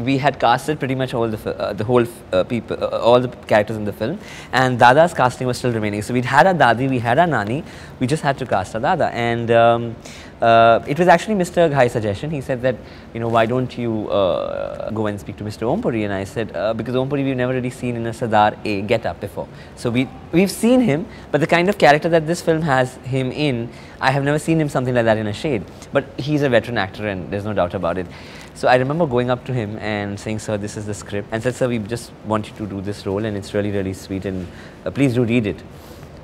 we had casted pretty much all the whole people, all the characters in the film, and Dada's casting was still remaining. So we'd had our Dadi, we had our Nani, we just had to cast our Dada. And it was actually Mr. Ghai's suggestion. He said that, you know, why don't you go and speak to Mr. Om Puri? And I said, because Om Puri we've never really seen in a Sardar A get-up before. So we've seen him, but the kind of character that this film has him in, I have never seen him something like that in a shade. But he's a veteran actor and there's no doubt about it. So I remember going up to him and saying, sir, this is the script. And said, sir, we just want you to do this role and it's really, really sweet and please do read it.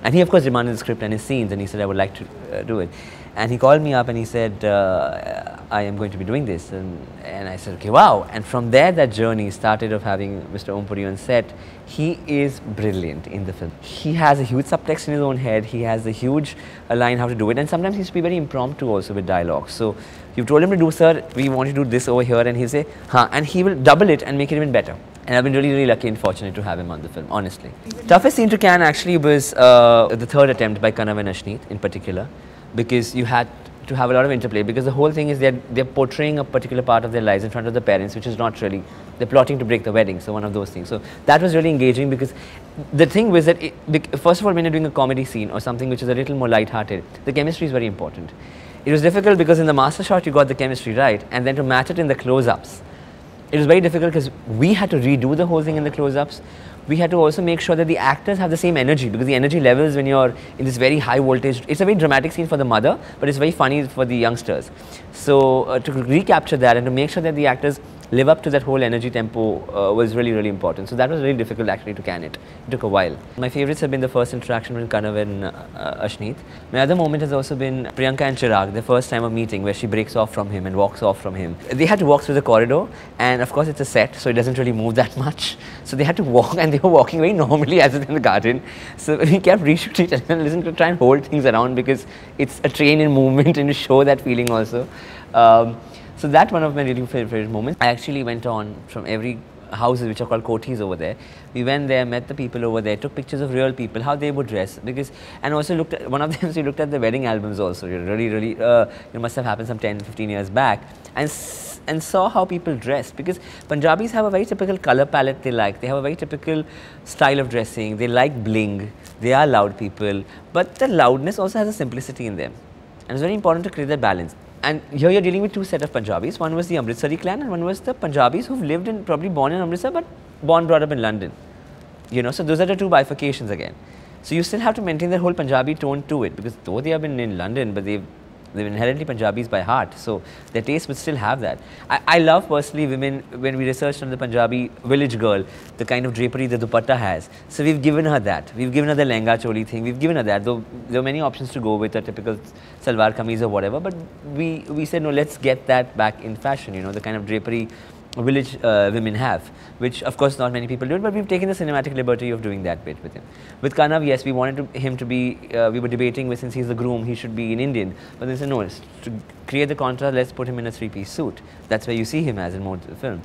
And he of course demanded the script and his scenes and he said, I would like to do it. And he called me up and he said, I am going to be doing this. And I said, okay, wow. And from there, that journey started of having Mr. Om Puri on set. He is brilliant in the film. He has a huge subtext in his own head. He has a huge line how to do it. And sometimes he used to be very impromptu also with dialogue. So you've told him to do, sir, we want you to do this over here. And he'll say, huh. And he will double it and make it even better. And I've been really, really lucky and fortunate to have him on the film, honestly. Toughest scene to can actually was the third attempt by Kanav and Ashneet in particular, because you had to have a lot of interplay, because the whole thing is they're portraying a particular part of their lives in front of the parents, which is not really, they're plotting to break the wedding, so one of those things. So that was really engaging, because the thing was that, first of all, when you're doing a comedy scene or something which is a little more light-hearted, the chemistry is very important. It was difficult because in the master shot you got the chemistry right, and then to match it in the close-ups, it was very difficult because we had to redo the whole thing in the close-ups. We had to also make sure that the actors have the same energy, because the energy levels when you're in this very high voltage, it's a very dramatic scene for the mother, but it's very funny for the youngsters. So to recapture that and to make sure that the actors live up to that whole energy tempo was really, really important. So that was really difficult actually to can it. It took a while. My favorites have been the first interaction with Kanav and Ashneet. My other moment has also been Priyanka and Chirag, the first time of meeting where she breaks off from him and walks off from him. They had to walk through the corridor, and of course it's a set, so it doesn't really move that much. So they had to walk, and they were walking very normally as in the garden. So we kept reshooting it and listening to try and hold things around, because it's a train in movement and to show that feeling also. So that's one of my really favorite moments. I actually went on from every houses which are called kothis over there. We went there, met the people over there, took pictures of real people, how they would dress, because, and also looked at, one of them, we looked at the wedding albums also, really, it must have happened some 10, 15 years back, and saw how people dressed, because Punjabis have a very typical color palette they like, they have a very typical style of dressing, they like bling, they are loud people, but the loudness also has a simplicity in them, and it's very important to create that balance. And here you're dealing with two sets of Punjabis. One was the Amritsari clan and one was the Punjabis who've lived in, probably born in Amritsar, but brought up in London. You know, so those are the two bifurcations again. So you still have to maintain that whole Punjabi tone to it, because though they have been in London, but they're inherently Punjabis by heart, so their taste would still have that. I love personally women, when we researched on the Punjabi village girl, the kind of drapery the dupatta has. So we've given her that. We've given her the lehenga choli thing, we've given her that, though there are many options to go with a typical salwar kameez or whatever, but we said no, let's get that back in fashion, you know, the kind of drapery village women have, which of course not many people do, but we've taken the cinematic liberty of doing that bit with him. With Kanav, yes, we wanted him to be, we were debating with, since he's the groom, he should be in Indian, but they said no, to create the contrast, let's put him in a three-piece suit. That's where you see him as in more of the film.